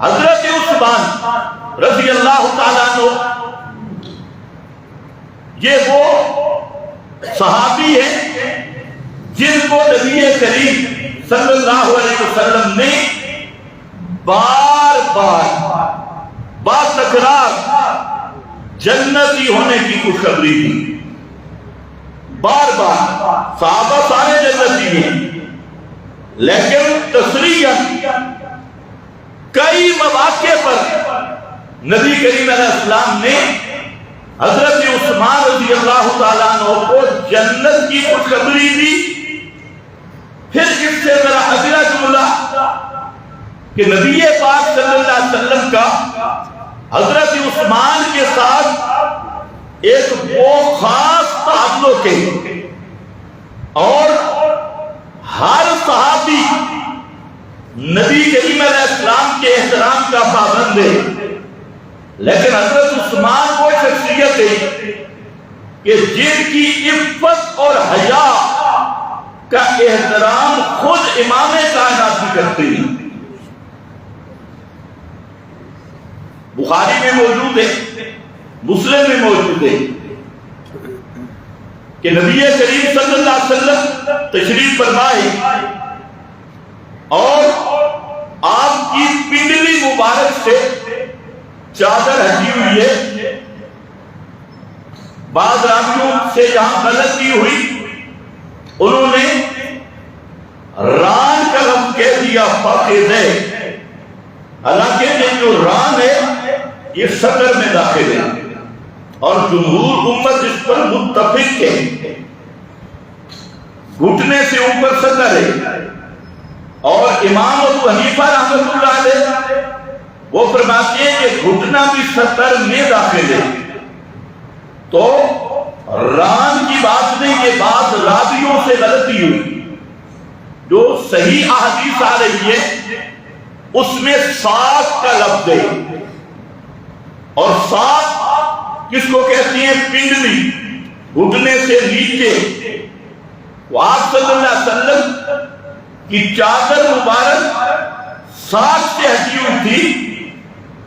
حضرت عثمان رضی اللہ تعالیٰ عنہ یہ وہ صحابی ہیں جن کو نبی کریم صلی اللہ علیہ وسلم نے بار بار با تکرار جنتی ہونے کی خوشخبری دی. بار بار صحابہ سارے جنتی ہیں، لیکن تصریحاً کئی مواقع پر نبی کریم علیہ السلام نے حضرت عثمان رضی اللہ تعالیٰ عنہ کو جنت کی خوشخبری دی. پھر اس سے ذرا اگلا جملہ کہ نبی پاک صلی اللہ علیہ وسلم کا حضرت عثمان کے ساتھ ایک وہ خاص تعلق ہے اور ہر صحابی نبی کریم علیہ السلام کے احترام کا پابند ہے، لیکن حضرت عثمان وہ شخصیت ہے کہ جن کی عفت اور حیا کا احترام خود امام کائنات بھی کرتے ہیں. بخاری میں موجود ہے، مسلم میں موجود ہے کہ نبی کریم صلی اللہ علیہ وسلم تشریف فرمائے اور آپ کی پنڈلی مبارک سے چادر ہٹی ہوئی ہے. بعض راویوں سے جہاں غلطی ہوئی انہوں نے ران کا لفظ کہہ دیا فاقد ہے، حالانکہ یہ جو ران ہے یہ صدر میں داخل ہے اور جمہور امت اس پر متفق ہے. گھٹنے سے اوپر صدر ہے اور امام ابو حنیفہ رحمۃ اللہ علیہ وہ فرماتے ہیں کہ گھٹنا بھی صدر میں داخل ہے. تو ران کی بات نہیں، یہ بات راویوں سے غلطی ہوئی. جو صحیح احادیث آ رہی ہے اس میں ساق کا لفظ ہے اور ساق کس کو کہتی ہیں؟ پنڈلی، گھٹنے سے نیچے. وہ آپ صلی اللہ علیہ وسلم کی چادر مبارک ساق سے ہٹی ہوئی تھی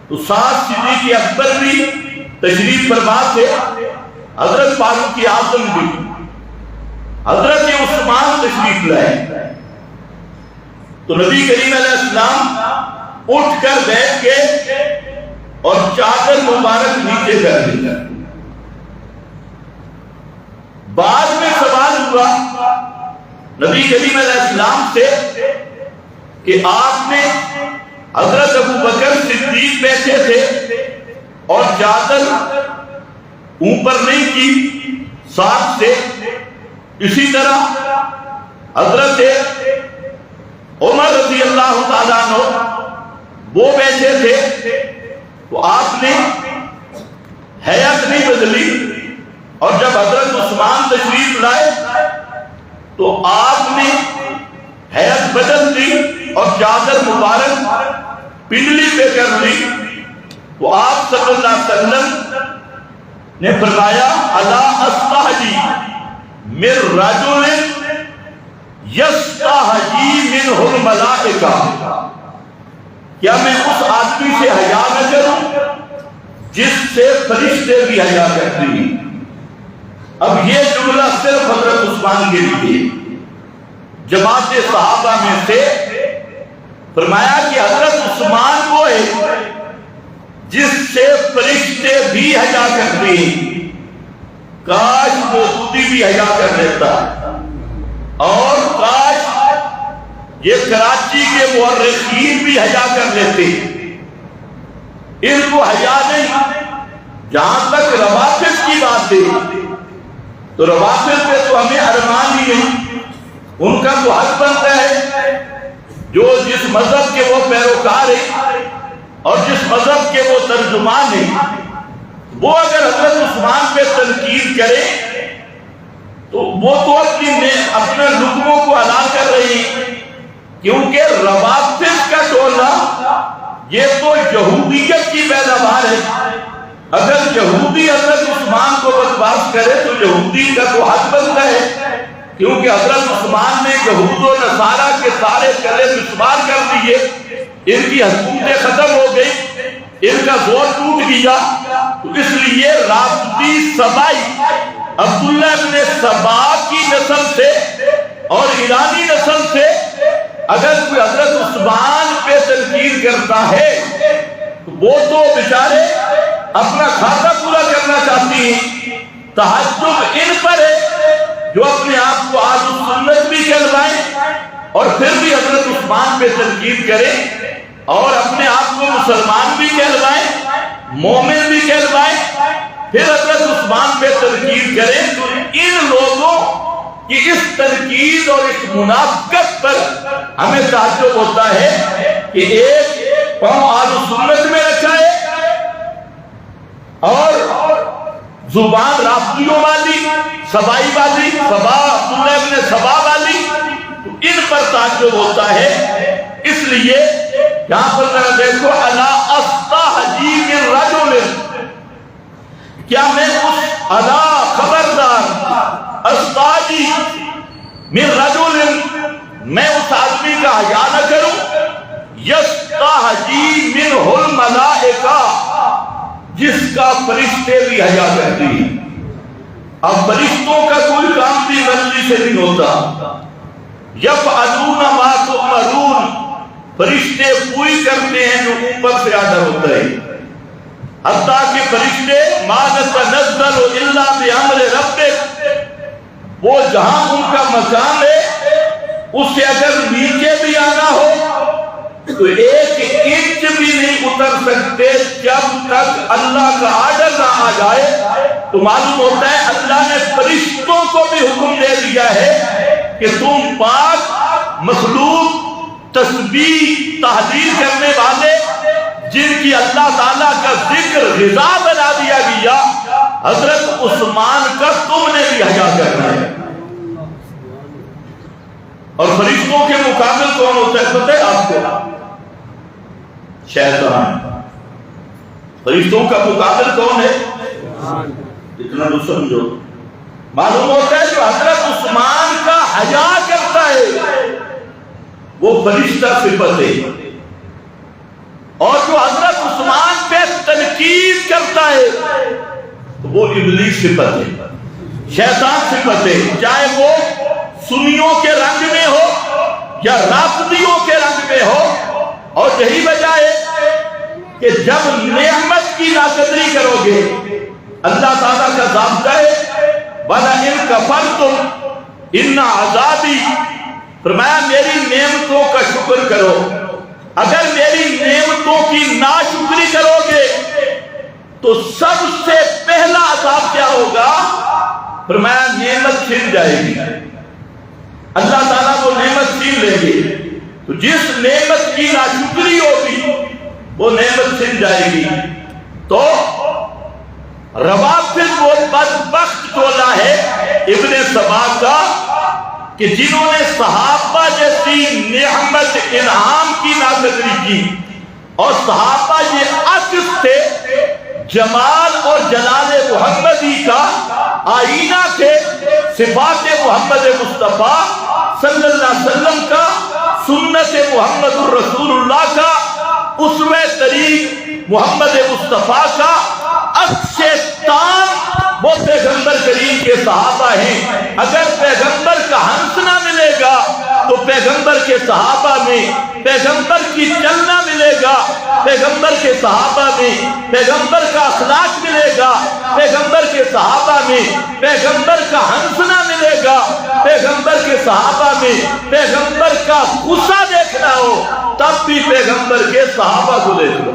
تو ساق صدیق اکبر بھی تشریف فرما تھے، حضرت فاروق اعظم بھی، حضرت عثمان تشریف لائے. تو نبی کریم علیہ السلام اٹھ کر بیٹھ کے اور چادر مبارک نیچے کر دی. بعد میں سوال ہوا نبی کریم علیہ السلام سے کہ آپ نے حضرت ابو بکر صدیق بیٹھے تھے اور چادر اوپر نہیں کی ساتھ سے، اسی طرح حضرت عمر رضی اللہ تعالیٰ عنہ وہ بیٹھے تھے تو آپ نے ہیئت نہیں بدلی، اور جب حضرت عثمان تشریف لائے تو آپ نے ہیئت بدل دی اور چادر مبارک پنڈلی پہ کر دی. تو آپ صلی اللہ علیہ وسلم نے فرمایا الا استحجی من رجل یستحجی منہ الملائکہ، کیا میں اس آدمی سے حیا نہ کروں جس سے فرشتے بھی حیا کرتے ہیں؟ اب یہ جملہ صرف حضرت عثمان کے لیے. جماعت صحابہ میں سے فرمایا کہ حضرت عثمان وہ ہے جس سے فرشتے بھی حیا کرتے ہیں، کاش وہ خود بھی حیا کر لیتا، اور کاش یہ کراچی کے مورخین بھی حیا کر لیتے. ان کو حیا نہیں. جہاں تک روافض کی بات ہے تو روافض پہ تو ہمیں ارمان ہی نہیں. ان کا تو حق بنتا ہے جو جس مذہب کے وہ پیروکار ہیں اور جس مذہب کے وہ ترجمان ہیں، وہ اگر حضرت عثمان پہ تنقید کرے تو وہ تو اپنے لقموں کو ادا کر رہے ہیں، کیونکہ روافض کا ٹولہ یہ تو یہودیت کی پیداوار ہے. اگر یہودی حضرت عثمان کو بکواس کرے تو یہودی کا تو حق بنتا ہے کیونکہ حضرت عثمان نے یہود و نصارہ کے سارے چلے مسمار کر دیے، ان کی حکومتیں ختم ہو گئی، ان کا زور ٹوٹ گیا، تو اس لیے رافضی سبائی عبداللہ ابن سبا کی نسل سے اور ایرانی نسل سے اگر کوئی حضرت عثمان پہ تنقید کرتا ہے تو وہ تو بیچارے اپنا کھاتا پورا کرنا چاہتی ہیں۔ تحجب ان پر ہے جو اپنے آپ کو اہل سنت بھی کہلوائیں اور پھر بھی حضرت عثمان پہ تنقید کریں اور اپنے آپ کو مسلمان بھی کہلوائیں، مومن بھی کہلوائیں، پھر حضرت عثمان پہ تنقید کریں، تو ان لوگوں کی اس تنقید اور اس منافقت پر ہمیں تعجب ہوتا ہے کہ ایک قوم اہل سنت میں رکھا ہے اور زبان رافضیوں والی، سبائی والی، سبا عبداللہ ابن سبا والی، تو ان پر تعجب ہوتا ہے۔ اس لیے یہاں پر ذرا دیکھو، الا استحجی من رجل، کیا میں اس الا خبردار استحجی من رجل، میں اس آدمی کا حیا نہ کروں، یستحجی منہ الملائکہ، جس کا فرشتے بھی حیا کرتی ہیں۔ اب فرشتوں کا کوئی کام بھی غلطی سے نہیں ہوتا، یفعلون ما تؤمرون، فرشتے پوری کرتے ہیں جو اوپر سے آرڈر ہوتا ہے، حتیٰ کہ فرشتے ما نتنزل الا بامر ربک، وہ جہاں ان کا مقام ہے اس سے اگر نیچے بھی آنا ہو تو ایک انچ بھی نہیں اتر سکتے جب تک اللہ کا آرڈر نہ آ جائے۔ تو معلوم ہوتا ہے اللہ نے فرشتوں کو بھی حکم دے دیا ہے کہ تم پاک مخلوق تسبیح تحلیل کرنے والے جن کی اللہ تعالیٰ کا ذکر غذا بنا دیا گیا، حضرت عثمان کا تم نے بھی حیا کرنا ہے۔ اور فرشتوں کے مقابل کون ہوتا ہے پتہ ہے آپ کو؟ شیطان۔ فرشتوں کا مقابل کون ہے؟ اتنا تو سمجھو۔ معلوم ہوتا ہے جو حضرت عثمان کا حیا کرتا ہے وہ فرشتہ صفت ہے، اور جو حضرت عثمان پہ تنقید کرتا ہے وہ ابلیس صفت ہے، شیطان صفت ہے، چاہے وہ سنیوں کے رنگ میں ہو یا رافضیوں کے رنگ میں ہو۔ اور یہی وجہ ہے کہ جب نعمت کی ناقدری کرو گے، اللہ تعالیٰ کا ضابطہ ہے وَلَئِن كَفَرْتُمْ إِنَّ عَذَابِي، فرمایا میری نعمتوں کا شکر کرو، اگر میری نعمتوں کی ناشکری کرو گے تو سب سے پہلا عذاب کیا ہوگا؟ فرمایا نعمت چھن جائے گی، اللہ تعالیٰ وہ نعمت چھین لیں گے، تو جس نعمت کی ناشکری ہوگی وہ نعمت چھن جائے گی۔ تو روافض وہ بدبخت ٹولہ ہے ابن سبا کا کہ جنہوں نے صحابہ جیسی نعمت انعام کی ناقدری کی، اور صحابہ یہ عکس تھے جمال اور جلال محمدی کا، آئینہ تھے صفات محمد مصطفیٰ صلی اللہ علیہ وسلم کا، سنت محمد الرسول اللہ کا، اسوہ طریق محمد مصطفیٰ کا، عکس تام وہ پیغمبر کریم کے صحابہ ہیں۔ اگر پیغمبر کا ہنس نہ ملے گا تو پیغمبر کے صحابہ میں پیغمبر کی چلنا ملے گا، پیغمبر کے صحابہ میں پیغمبر کا اخلاق ملے گا، پیغمبر کے صحابہ میں پیغمبر کا ہنسنا ملے گا، پیغمبر کے صحابہ میں پیغمبر کا غصہ دیکھنا ہو تب بھی پیغمبر کے صحابہ کو دیکھ لو۔